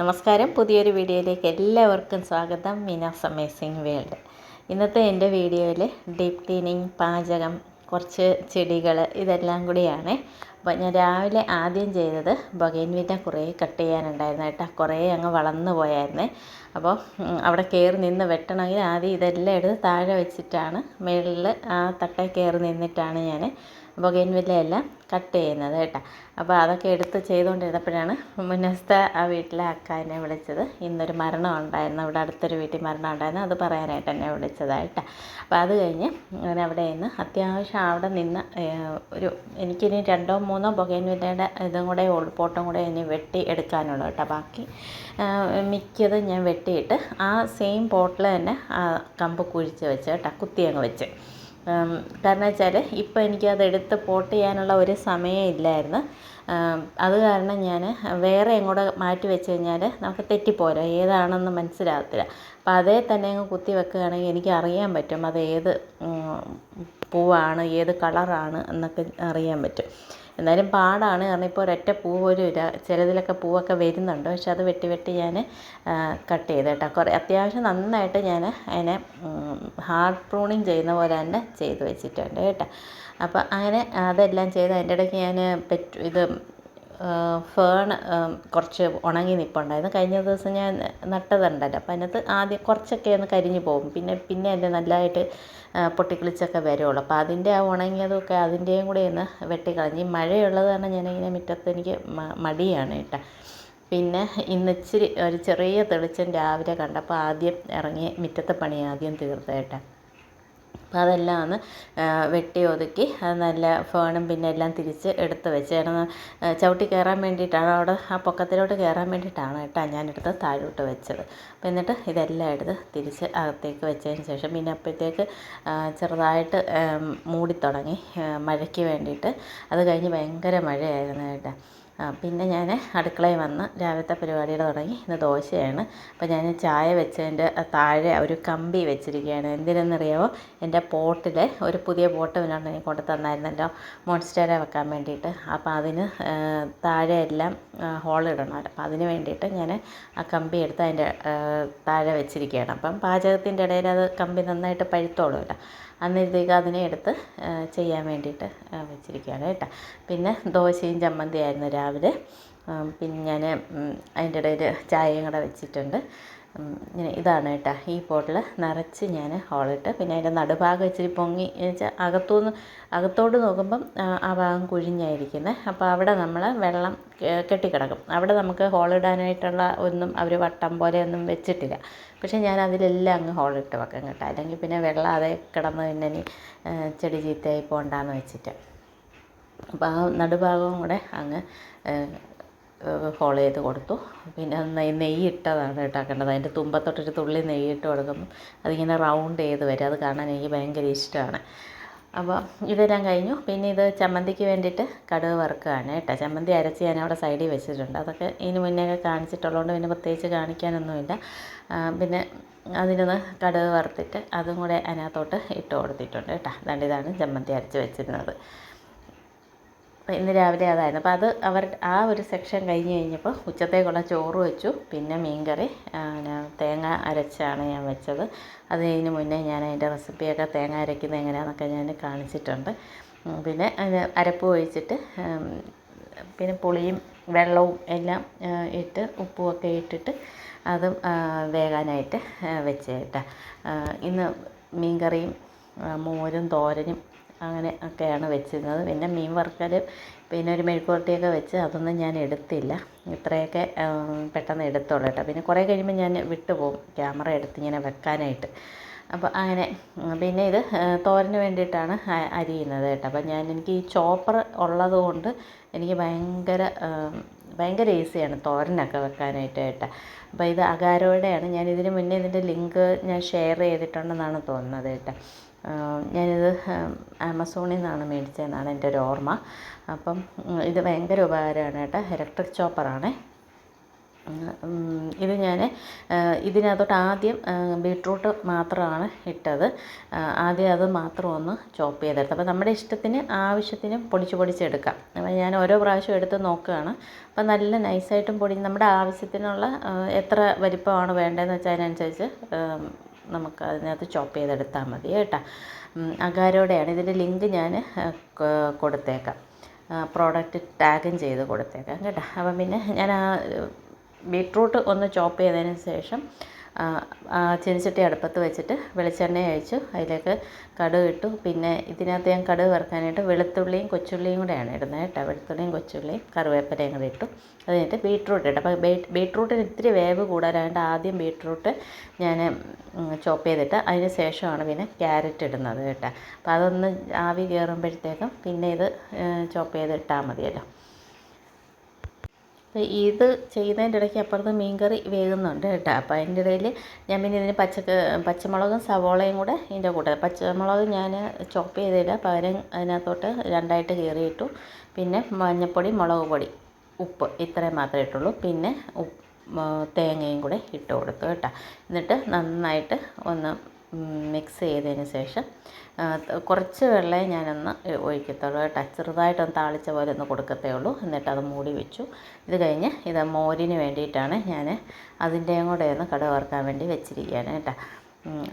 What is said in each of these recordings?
നമസ്കാരം. പുതിയൊരു വീഡിയോയിലേക്ക് എല്ലാവർക്കും സ്വാഗതം. മീനാസ് അമേസിങ് വേൾഡ്. ഇന്നത്തെ എൻ്റെ വീഡിയോയിൽ ഡീപ്പ് ക്ലീനിങ്, പാചകം, കുറച്ച് ചെടികൾ, ഇതെല്ലാം കൂടിയാണ്. അപ്പോൾ ഞാൻ രാവിലെ ആദ്യം ചെയ്തത് ബൊഗൈൻവില്ല കുറേ കട്ട് ചെയ്യാനുണ്ടായിരുന്നു കേട്ടോ. കുറേ അങ്ങ് വളർന്നു പോയായിരുന്നേ. അപ്പോൾ അവിടെ കയറി നിന്ന് വെട്ടണമെങ്കിൽ ആദ്യം ഇതെല്ലാം എടുത്ത് താഴെ വെച്ചിട്ടാണ്, മുകളിൽ ആ തട്ടയിൽ കയറി നിന്നിട്ടാണ് ഞാൻ ബൊഗൈൻവില്ല എല്ലാം കട്ട് ചെയ്യുന്നത് കേട്ടോ. അപ്പോൾ അതൊക്കെ എടുത്ത് ചെയ്തുകൊണ്ടിരുന്നപ്പോഴാണ് മുന്നത്തെ ആ വീട്ടിലെ അക്ക എന്നെ വിളിച്ചത്. ഇന്നൊരു മരണം ഉണ്ടായിരുന്നു, ഇവിടെ അടുത്തൊരു വീട്ടിൽ മരണം ഉണ്ടായിരുന്നു, അത് പറയാനായിട്ട് എന്നെ വിളിച്ചതായിട്ടാണ്. അപ്പോൾ അത് കഴിഞ്ഞ് ഞാൻ അവിടെ നിന്ന് അത്യാവശ്യം അവിടെ നിന്ന് എനിക്കിനി 2-3 ബൊഗൈൻവില്ലയുടെ ഇതും കൂടെ പോട്ടും കൂടെ ഇനി വെട്ടി എടുക്കാനുള്ളൂ കേട്ടോ. ബാക്കി മിക്കതും ഞാൻ വെട്ടിയിട്ട് ആ സെയിം പോട്ടിൽ തന്നെ കമ്പ് കുഴിച്ച് വെച്ച് കേട്ടോ, കുത്തി അങ്ങ് വെച്ച്. കാരണം വെച്ചാൽ ഇപ്പോൾ എനിക്കതെടുത്ത് പോട്ട് ചെയ്യാനുള്ള ഒരു സമയം ഇല്ലായിരുന്നു. അത് കാരണം ഞാൻ വേറെ എങ്ങോട്ട് മാറ്റി വെച്ച് കഴിഞ്ഞാൽ നമുക്ക് തെറ്റിപ്പോരോ, ഏതാണെന്ന് മനസ്സിലാകത്തില്ല. അപ്പോൾ അതേ തന്നെ അങ്ങ് കുത്തി വെക്കുകയാണെങ്കിൽ എനിക്ക് അറിയാൻ പറ്റും അത് ഏത് പൂവാണ്, ഏത് കളറാണ് എന്നൊക്കെ അറിയാൻ പറ്റും. എന്നാലും പാടാണ്, കാരണം ഇപ്പോൾ ഒരൊറ്റ പൂ പോലും ഇല്ല. ചിലതിലൊക്കെ പൂവൊക്കെ വരുന്നുണ്ട്, പക്ഷെ അത് വെട്ടി ഞാൻ കട്ട് ചെയ്ത് കേട്ടോ. അത്യാവശ്യം നന്നായിട്ട് ഞാൻ അതിനെ ഹാർഡ് പ്രൂണിങ് ചെയ്യുന്ന പോലെ തന്നെ ചെയ്ത് വെച്ചിട്ടുണ്ട് കേട്ടോ. അപ്പോൾ അങ്ങനെ അതെല്ലാം ചെയ്ത് അതിൻ്റെ ഇടയ്ക്ക് ഞാൻ ഫേൺ കുറച്ച് ഉണങ്ങി നിൽപ്പുണ്ടായിരുന്നു. കഴിഞ്ഞ ദിവസം ഞാൻ നട്ടതുണ്ടല്ലോ, അപ്പോൾ അതിനകത്ത് ആദ്യം കുറച്ചൊക്കെ ഒന്ന് കരിഞ്ഞു പോകും, പിന്നെ അതിൻ്റെ നല്ലതായിട്ട് പൊട്ടിക്കിളിച്ചൊക്കെ വരുള്ളൂ. അപ്പോൾ അതിൻ്റെ ആ ഉണങ്ങിയതൊക്കെ അതിൻ്റെയും കൂടെ ഒന്ന് വെട്ടിക്കളഞ്ഞ്. മഴയുള്ളത് കാരണം ഞാനിങ്ങനെ മുറ്റത്ത് എനിക്ക് മടിയാണ് കേട്ടോ. പിന്നെ ഇന്നിച്ചിരി ഒരു ചെറിയ തെളിച്ചം രാവിലെ കണ്ടപ്പോൾ ആദ്യം ഇറങ്ങി മുറ്റത്തെ പണി ആദ്യം തീർത്ത് കേട്ടോ. അപ്പോൾ അതെല്ലാം ഒന്ന് വെട്ടി ഒതുക്കി അത് നല്ല ഫേണും പിന്നെ എല്ലാം തിരിച്ച് എടുത്ത് വെച്ച്, കാരണം ചവിട്ടി കയറാൻ വേണ്ടിയിട്ടാണ്, അവിടെ ആ പൊക്കത്തിലോട്ട് കയറാൻ വേണ്ടിയിട്ടാണ് കേട്ടോ ഞാനെടുത്ത് താഴോട്ട് വെച്ചത്. അപ്പോൾ എന്നിട്ട് ഇതെല്ലാം എടുത്ത് തിരിച്ച് അകത്തേക്ക് വെച്ചതിന് ശേഷം പിന്നെ അപ്പോഴത്തേക്ക് ചെറുതായിട്ട് മൂടിത്തുടങ്ങി മഴയ്ക്ക് വേണ്ടിയിട്ട്. അത് കഴിഞ്ഞ് ഭയങ്കര മഴയായിരുന്നു കേട്ടോ. പിന്നെ ഞാൻ അടുക്കളയിൽ വന്ന് രാവിലത്തെ പരിപാടികൾ തുടങ്ങി. ഇന്ന് ദോശയാണ്. അപ്പോൾ ഞാൻ ചായ വെച്ചതിൻ്റെ താഴെ ഒരു കമ്പി വെച്ചിരിക്കുകയാണ്. എന്തിനെന്നറിയാമോ, എൻ്റെ പോട്ടിൽ ഒരു പുതിയ പോട്ട് എനിക്ക് കൊണ്ട് തന്നായിരുന്നല്ലോ മോൺസ്റ്റേര വെക്കാൻ വേണ്ടിയിട്ട്. അപ്പോൾ അതിന് താഴെ എല്ലാം ഹോളിടണം. അപ്പോൾ അതിന് വേണ്ടിയിട്ട് ഞാൻ ആ കമ്പി എടുത്ത് അതിൻ്റെ താഴെ വെച്ചിരിക്കുകയാണ്. അപ്പം പാചകത്തിൻ്റെ ഇടയിൽ അത് കമ്പി നന്നായിട്ട് പഴുത്തോളുമല്ലോ, അന്നേരത്തേക്ക് അതിനെ എടുത്ത് ചെയ്യാൻ വേണ്ടിയിട്ട് വെച്ചിരിക്കുകയാണ് കേട്ടോ. പിന്നെ ദോശയും ചമ്മന്തിയായിരുന്നു രാവിലെ. പിന്നെ ഞാൻ അതിൻ്റെ ഇടയിൽ ചായയും കൂടെ വെച്ചിട്ടുണ്ട്. ഇങ്ങനെ ഇതാണ് കേട്ടോ, ഈ പോട്ടിൽ നിറച്ച് ഞാൻ ഹോളിട്ട്, പിന്നെ അതിൻ്റെ നടുഭാഗം ഇച്ചിരി പൊങ്ങി വെച്ചാൽ അകത്തോട്ട് നോക്കുമ്പം ആ ഭാഗം കുഴിഞ്ഞായിരിക്കുന്നത്. അപ്പോൾ അവിടെ നമ്മൾ വെള്ളം കെട്ടിക്കിടക്കും. അവിടെ നമുക്ക് ഹോളിടാനായിട്ടുള്ള ഒന്നും അവർ വട്ടം പോലെ ഒന്നും വെച്ചിട്ടില്ല. പക്ഷേ ഞാൻ അതിലെല്ലാം അങ്ങ് ഹോളിട്ട് വെക്കാം കേട്ടോ, അല്ലെങ്കിൽ പിന്നെ വെള്ളം അതേ കിടന്ന് പിന്നെ ഇനി ചെടി ചീത്തയായി പോകണ്ടെന്ന് വെച്ചിട്ട്. അപ്പോൾ ആ നടുഭാഗവും കൂടെ അങ്ങ് ഹോൾ ചെയ്ത് കൊടുത്തു. പിന്നെ നെയ്യ് ഇട്ടതാണ് കേട്ടാക്കേണ്ടത്. അതിൻ്റെ തുമ്പത്തൊട്ടൊരു തുള്ളി നെയ്യിട്ട് കൊടുക്കുമ്പോൾ അതിങ്ങനെ റൗണ്ട് ചെയ്ത് വരും, അത് കാണാൻ എനിക്ക് ഭയങ്കര ഇഷ്ടമാണ്. അപ്പോൾ ഇതെല്ലാം കഴിഞ്ഞു. പിന്നെ ഇത് ചമ്മന്തിക്ക് വേണ്ടിയിട്ട് കടുക് വറുക്കുകയാണ് കേട്ടോ. ചമ്മന്തി അരച്ച് ഞാൻ അവിടെ സൈഡിൽ വെച്ചിട്ടുണ്ട്. അതൊക്കെ ഇതിന് മുന്നേ കാണിച്ചിട്ടുള്ളതുകൊണ്ട് പിന്നെ പ്രത്യേകിച്ച് കാണിക്കാനൊന്നുമില്ല. പിന്നെ അതിനൊന്ന് കടുക് വറുത്തിട്ട് അതും കൂടെ അതിനകത്തോട്ട് ഇട്ട് കൊടുത്തിട്ടുണ്ട് കേട്ടോ. ഇതാണ് ചമ്മന്തി അരച്ച് വെച്ചിരുന്നത്. അപ്പോൾ ഇന്ന് രാവിലെ അതായിരുന്നു. അപ്പോൾ അത് ആ ഒരു സെക്ഷൻ കഴിഞ്ഞപ്പോൾ ഉച്ചത്തേക്കുള്ള ചോറ് വെച്ചു. പിന്നെ മീൻകറി തേങ്ങ അരച്ചാണ് ഞാൻ വെച്ചത്. അതിന് മുന്നേ ഞാൻ അതിൻ്റെ റെസിപ്പിയൊക്കെ തേങ്ങ അരയ്ക്കുന്നത് എങ്ങനെയാണെന്നൊക്കെ ഞാൻ കാണിച്ചിട്ടുണ്ട്. പിന്നെ അരപ്പ് ഒഴിച്ചിട്ട് പിന്നെ പുളിയും വെള്ളവും എല്ലാം ഇട്ട് ഉപ്പുമൊക്കെ ഇട്ടിട്ട് അതും വേകാനായിട്ട് വെച്ച് കേട്ടോ. ഇന്ന് മീൻകറിയും മോരും തോരനും അങ്ങനെ ഒക്കെയാണ് വെച്ചിരുന്നത്. പിന്നെ മീൻ വറുക്കൽ, പിന്നെ ഒരു മെഴുക്കുവരട്ടിയൊക്കെ വെച്ച് അതൊന്നും ഞാൻ എടുത്തില്ല. ഇത്രയൊക്കെ പെട്ടെന്ന് എടുത്തോളൂ കേട്ടോ. പിന്നെ കുറേ കഴിയുമ്പോൾ ഞാൻ വിട്ടുപോകും ക്യാമറ എടുത്ത് ഇങ്ങനെ വെക്കാനായിട്ട്. അപ്പോൾ അങ്ങനെ പിന്നെ ഇത് തോരന് വേണ്ടിയിട്ടാണ് അരിയുന്നത് കേട്ടോ. അപ്പോൾ എനിക്ക് ഈ ചോപ്പർ ഉള്ളത് കൊണ്ട് എനിക്ക് ഭയങ്കര ഈസിയാണ് തോരനൊക്കെ വെക്കാനായിട്ട് കേട്ടോ. അപ്പോൾ ഇത് അഗാരോയുടെയാണ്. ഞാൻ ഇതിന് മുന്നേ ഇതിൻ്റെ ലിങ്ക് ഞാൻ ഷെയർ ചെയ്തിട്ടുണ്ടെന്നാണ് തോന്നുന്നത് കേട്ടോ. ഞാനിത് ആമസോണിൽ നിന്നാണ് മേടിച്ചതെന്നാണ് എൻ്റെ ഒരു ഓർമ്മ. അപ്പം ഇത് ഭയങ്കര ഉപകാരമാണ് കേട്ടോ. ഇലക്ട്രിക് ചോപ്പറാണ്. ഇത് ഞാൻ ഇതിനകത്തോട്ട് ആദ്യം ബീട്രൂട്ട് മാത്രമാണ് ഇട്ടത്. ആദ്യം അത് മാത്രം ഒന്ന് ചോപ്പ് ചെയ്തെടുത്ത്. അപ്പോൾ നമ്മുടെ ഇഷ്ടത്തിന് ആവശ്യത്തിന് പൊടിച്ചെടുക്കാം. അപ്പോൾ ഞാൻ ഓരോ പ്രാവശ്യം എടുത്ത് നോക്കുകയാണ്. അപ്പോൾ നല്ല നൈസായിട്ടും നമ്മുടെ ആവശ്യത്തിനുള്ള എത്ര വലിപ്പമാണ് വേണ്ടതെന്ന് വെച്ചാൽ അതിനനുസരിച്ച് നമുക്ക് അതിനകത്ത് ചോപ്പ് ചെയ്തെടുത്താൽ മതി കേട്ടോ. അഗാരോടെയാണ് ഇതിൻ്റെ ലിങ്ക് ഞാൻ കൊടുത്തേക്കാം, പ്രോഡക്റ്റ് ടാഗും ചെയ്ത് കൊടുത്തേക്കാം കേട്ടോ. അപ്പം പിന്നെ ഞാൻ ബീട്രൂട്ട് ഒന്ന് ചോപ്പ് ചെയ്തതിന് ശേഷം ചീനച്ചട്ടി അടുപ്പത്ത് വെച്ചിട്ട് വെളിച്ചെണ്ണ ഒഴിച്ചു അതിലേക്ക് കടുക് ഇട്ടു. പിന്നെ ഇതിനകത്ത് ഞാൻ കടുക് വറുക്കാനായിട്ട് വെളുത്തുള്ളിയും കൊച്ചുള്ളിയും കൂടെയാണ് ഇടുന്നത് കേട്ടോ. വെളുത്തുള്ളിയും കൊച്ചുള്ളിയും കറിവേപ്പിലയും കൂടെ ഇട്ടു. അത് കഴിഞ്ഞിട്ട് ബീട്രൂട്ട് ഇട്ടു. അപ്പോൾ ബീട്രൂട്ടിന് ഇത്തിരി വേവ് കൂടുതലായതുകൊണ്ട് ആദ്യം ബീട്രൂട്ട് ഞാൻ ചോപ്പ് ചെയ്തിട്ട് അതിന് ശേഷമാണ് പിന്നെ ക്യാരറ്റ് ഇടുന്നത് കേട്ടോ. അപ്പോൾ അതൊന്ന് ആവി കയറുമ്പോഴത്തേക്കും പിന്നെ ഇത് ചോപ്പ് ചെയ്തിട്ടാൽ മതിയല്ലോ. ഇത് ചെയ്യുന്നതിൻ്റെ ഇടയ്ക്ക് അപ്പുറത്ത് മീൻകറി വേകുന്നുണ്ട് കേട്ടോ. അപ്പോൾ അതിൻ്റെ ഇടയിൽ ഞാൻ പിന്നെ ഇതിന് പച്ചമുളകും സവോളയും കൂടെ ഇതിൻ്റെ കൂടെ, പച്ചമുളക് ഞാൻ ചോപ്പ് ചെയ്തില്ല, പകരം അതിനകത്തോട്ട് രണ്ടായിട്ട് കീറിയിട്ടു. പിന്നെ മഞ്ഞൾപ്പൊടി, മുളക് പൊടി, ഉപ്പ് ഇത്രയും മാത്രമേ ഇട്ടുള്ളൂ. പിന്നെ തേങ്ങയും കൂടെ ഇട്ട് കൊടുത്തു കേട്ടോ. എന്നിട്ട് നന്നായിട്ട് ഒന്ന് മിക്സ് ചെയ്തതിന് ശേഷം കുറച്ച് വെള്ളമേ ഞാനൊന്ന് ഒഴിക്കത്തുള്ളൂ കേട്ടോ. ചെറുതായിട്ടൊന്ന് താളിച്ച പോലെ ഒന്ന് കൊടുക്കത്തേ ഉള്ളൂ. എന്നിട്ട് അത് മൂടി വെച്ചു. ഇത് കഴിഞ്ഞ് ഇത് മോരിന് വേണ്ടിയിട്ടാണ് ഞാൻ അതിൻ്റെയും കൂടെ ഒന്ന് കടുക് വറുക്കാൻ വേണ്ടി വെച്ചിരിക്കുകയാണ് കേട്ടോ.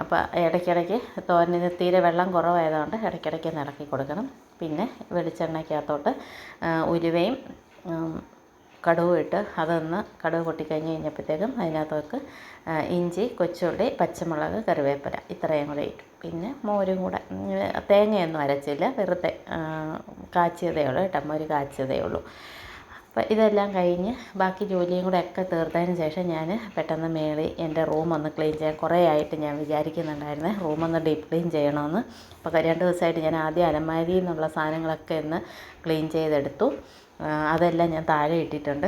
അപ്പോൾ ഇടയ്ക്കിടയ്ക്ക് തോരന് തീരെ വെള്ളം കുറവായതുകൊണ്ട് ഇടയ്ക്കിടയ്ക്ക് ഒന്ന് ഇളക്കി കൊടുക്കണം. പിന്നെ വെളിച്ചെണ്ണയ്ക്കകത്തോട്ട് ഉലുവയും കടുവും ഇട്ട് അതൊന്ന് കടുക് പൊട്ടിക്കഴിഞ്ഞ് കഴിഞ്ഞപ്പോഴത്തേക്കും അതിനകത്തേക്ക് ഇഞ്ചി, കൊച്ചുള്ളി, പച്ചമുളക്, കറിവേപ്പില ഇത്രയും കൂടെ ഇട്ടു. പിന്നെ മോരും കൂടെ, തേങ്ങയൊന്നും അരച്ചില്ല, വെറുതെ കാച്ചിയതേ ഉള്ളൂ കേട്ടോ, മോര് കാച്ചിയതേ ഉള്ളൂ. അപ്പോൾ ഇതെല്ലാം കഴിഞ്ഞ് ബാക്കി ജോലിയും കൂടെ ഒക്കെ തീർത്തതിന് ശേഷം ഞാൻ പെട്ടെന്ന് മേളിൽ എൻ്റെ റൂമൊന്ന് ക്ലീൻ ചെയ്യാൻ കുറേ ആയിട്ട് ഞാൻ വിചാരിക്കുന്നുണ്ടായിരുന്നു, റൂമൊന്ന് ഡീപ്പ് ക്ലീൻ ചെയ്യണമെന്ന്. അപ്പോൾ 2 ദിവസമായിട്ട് ഞാൻ ആദ്യം അലമാരിയിൽ നിന്നുള്ള സാധനങ്ങളൊക്കെ ഒന്ന് ക്ലീൻ ചെയ്തെടുത്തു. അതെല്ലാം ഞാൻ താഴെ ഇട്ടിട്ടുണ്ട്.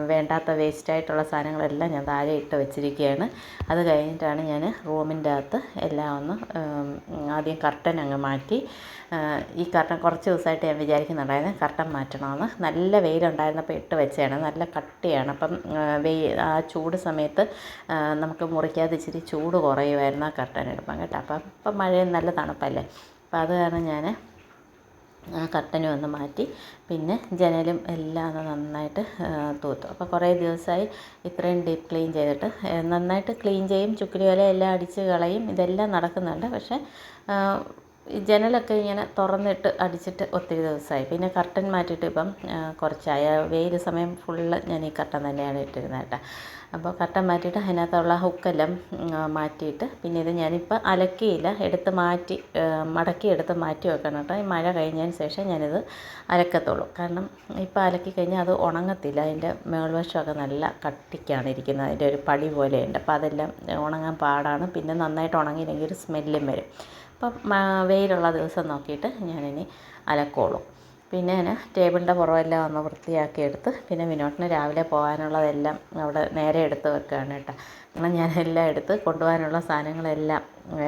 വേണ്ടാത്ത വേസ്റ്റായിട്ടുള്ള സാധനങ്ങളെല്ലാം ഞാൻ താഴെ ഇട്ട് വെച്ചിരിക്കുകയാണ്. അത് കഴിഞ്ഞിട്ടാണ് ഞാൻ റൂമിൻ്റെ അകത്ത് എല്ലാം ഒന്ന് ആദ്യം കർട്ടൻ അങ്ങ് മാറ്റി. ഈ കർട്ടൻ കുറച്ച് ദിവസമായിട്ട് ഞാൻ വിചാരിക്കുന്നുണ്ടായിരുന്നു കർട്ടൻ മാറ്റണമെന്ന്. നല്ല വെയിലുണ്ടായിരുന്നപ്പോൾ ഇട്ട് വെച്ചതാണ്, നല്ല കട്ടിയാണ്. അപ്പം ആ ചൂട് സമയത്ത് നമുക്ക് മുറിക്കാതെ ഇച്ചിരി ചൂട് കുറയുമായിരുന്നു ആ കർട്ടൻ ഇടുമ്പം കേട്ടോ. അപ്പം മഴയും നല്ല തണുപ്പല്ലേ, അപ്പോൾ അത് കാരണം ഞാൻ ആ കർട്ടനും ഒന്ന് മാറ്റി. പിന്നെ ജനലും എല്ലാം ഒന്ന് നന്നായിട്ട് തൂത്തു. അപ്പോൾ കുറേ ദിവസമായി ഇത്രയും ഡീപ്പ് ക്ലീൻ ചെയ്തിട്ട്. നന്നായിട്ട് ക്ലീൻ ചെയ്യും, ചുക്കിലി വല എല്ലാം അടിച്ച് കളയും, ഇതെല്ലാം നടക്കുന്നുണ്ട്. പക്ഷേ ജനലൊക്കെ ഇങ്ങനെ തുറന്നിട്ട് അടിച്ചിട്ട് ഒത്തിരി ദിവസമായി. പിന്നെ കർട്ടൻ മാറ്റിയിട്ട് ഇപ്പം കുറച്ചായി. വെയിൽ സമയം ഫുള്ള് ഞാൻ ഈ കർട്ടൻ തന്നെയാണ് ഇട്ടിരുന്നത് കേട്ടോ. അപ്പോൾ കർട്ടൻ മാറ്റിയിട്ട് അതിനകത്തുള്ള ഹുക്കെല്ലാം മാറ്റിയിട്ട് പിന്നെ ഇത് ഞാനിപ്പോൾ അലക്കിയില്ല, എടുത്ത് മാറ്റി മടക്കി എടുത്ത് മാറ്റി വെക്കണം കേട്ടോ. ഈ മഴ കഴിഞ്ഞതിന് ശേഷം ഞാനിത് അലക്കത്തുള്ളൂ. കാരണം ഇപ്പോൾ അലക്കി കഴിഞ്ഞാൽ അത് ഉണങ്ങത്തില്ല, അതിൻ്റെ മേൾവശമൊക്കെ നല്ല കട്ടിക്കാണ് ഇരിക്കുന്നത്, അതിൻ്റെ ഒരു പടി പോലെയുണ്ട്. അപ്പോൾ അതെല്ലാം ഉണങ്ങാൻ പാടാണ്. പിന്നെ നന്നായിട്ട് ഉണങ്ങിയില്ലെങ്കിൽ ഒരു സ്മെല്ലും വരും. അപ്പം വെയിലുള്ള ദിവസം നോക്കിയിട്ട് ഞാനിനി അലക്കോളൂ. പിന്നെ ഞാൻ ടേബിളിൻ്റെ പുറമെല്ലാം ഒന്ന് വൃത്തിയാക്കി എടുത്ത് പിന്നെ വിനോട്ടിന് രാവിലെ പോകാനുള്ളതെല്ലാം അവിടെ നേരെ എടുത്ത് വെക്കുകയാണ് കേട്ടോ. കാരണം ഞാനെല്ലാം എടുത്ത് കൊണ്ടുപോകാനുള്ള സാധനങ്ങളെല്ലാം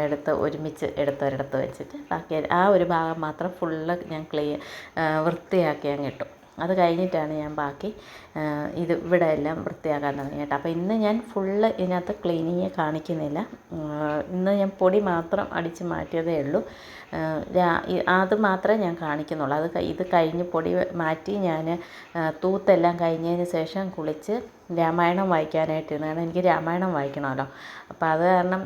എടുത്ത് ഒരുമിച്ച് ഒരിടത്ത് വെച്ചിട്ട് ബാക്കി ആ ഒരു ഭാഗം മാത്രം ഫുള്ള് ഞാൻ വൃത്തിയാക്കി അങ്ങ് ഇട്ടു. അത് കഴിഞ്ഞിട്ടാണ് ഞാൻ ബാക്കി ഇത് ഇവിടെ എല്ലാം വൃത്തിയാക്കാൻ തുടങ്ങി കേട്ടോ. അപ്പോൾ ഇന്ന് ഞാൻ ഫുള്ള് ഇതിനകത്ത് ക്ലീനിങ് കാണിക്കുന്നില്ല. ഇന്ന് ഞാൻ പൊടി മാത്രം അടിച്ച് മാറ്റിയതേ ഉള്ളൂ. അത് മാത്രമേ ഞാൻ കാണിക്കുന്നുള്ളൂ. ഇത് കഴിഞ്ഞ് പൊടി മാറ്റി ഞാൻ തൂത്തെല്ലാം കഴിഞ്ഞതിന് ശേഷം കുളിച്ച് രാമായണം വായിക്കാനായിട്ടിരുന്നു. കാരണം എനിക്ക് രാമായണം വായിക്കണമല്ലോ. അപ്പോൾ അത് കാരണം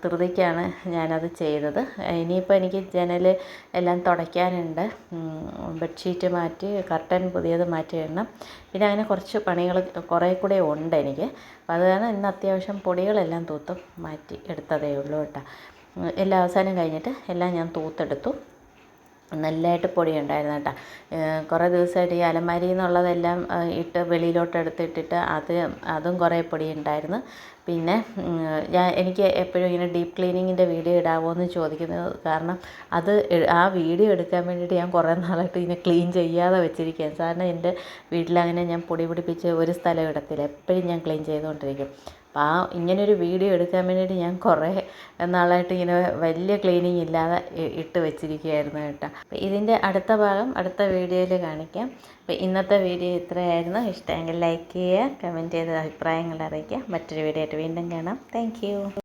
ധൃതിക്കാണ് ഞാനത് ചെയ്തത്. ഇനിയിപ്പോൾ എനിക്ക് ജനൽ എല്ലാം തുടയ്ക്കാനുണ്ട്, ബെഡ്ഷീറ്റ് മാറ്റി കർട്ടൻ പുതിയത് മാറ്റി ഇടണം. പിന്നെ അങ്ങനെ കുറച്ച് പണികൾ കുറേ കൂടെ ഉണ്ട് എനിക്ക്. അപ്പോൾ അത് കാരണം ഇന്ന് അത്യാവശ്യം പൊടികളെല്ലാം തൂത്തും മാറ്റി എടുത്തതേ ഉള്ളൂ കേട്ടോ. എല്ലാ അവസാനം കഴിഞ്ഞിട്ട് എല്ലാം ഞാൻ തൂത്തെടുത്തു. നല്ലതായിട്ട് പൊടി ഉണ്ടായിരുന്നു കേട്ടോ. കുറേ ദിവസമായിട്ട് ഈ അലമാരിയിൽ നിന്നുള്ളതെല്ലാം ഇട്ട് വെളിയിലോട്ട് എടുത്തിട്ടിട്ട് അതും കുറേ പൊടി ഉണ്ടായിരുന്നു. പിന്നെ എനിക്ക് എപ്പോഴും ഇങ്ങനെ ഡീപ്പ് ക്ലീനിങ്ങിൻ്റെ വീഡിയോ ഇടാമോ എന്ന് ചോദിക്കുന്നത് കാരണം ആ വീഡിയോ എടുക്കാൻ വേണ്ടിയിട്ട് ഞാൻ കുറേ നാളായിട്ട് ഇങ്ങനെ ക്ലീൻ ചെയ്യാതെ വെച്ചിരിക്കുകയാണ്. സാധാരണ എൻ്റെ വീട്ടിലങ്ങനെ ഞാൻ പൊടി പിടിപ്പിച്ച് ഒരു സ്ഥലം ഇടത്തില്ല, എപ്പോഴും ഞാൻ ക്ലീൻ ചെയ്തുകൊണ്ടിരിക്കും. അപ്പോൾ ഇങ്ങനൊരു വീഡിയോ എടുക്കാൻ വേണ്ടിയിട്ട് ഞാൻ കുറേ നാളായിട്ട് ഇങ്ങനെ വലിയ ക്ലീനിങ് ഇല്ലാതെ ഇട്ട് വെച്ചിരിക്കുകയായിരുന്നു കേട്ടോ. അപ്പോൾ ഇതിൻ്റെ അടുത്ത ഭാഗം അടുത്ത വീഡിയോയിൽ കാണിക്കാം. അപ്പോൾ ഇന്നത്തെ വീഡിയോ ഇത്രയായിരുന്നു. ഇഷ്ടമെങ്കിൽ ലൈക്ക് ചെയ്യുക, കമൻറ്റ് ചെയ്ത് അഭിപ്രായങ്ങൾ അറിയിക്കുക. മറ്റൊരു വീഡിയോ ആയിട്ട് വീണ്ടും കാണാം. താങ്ക്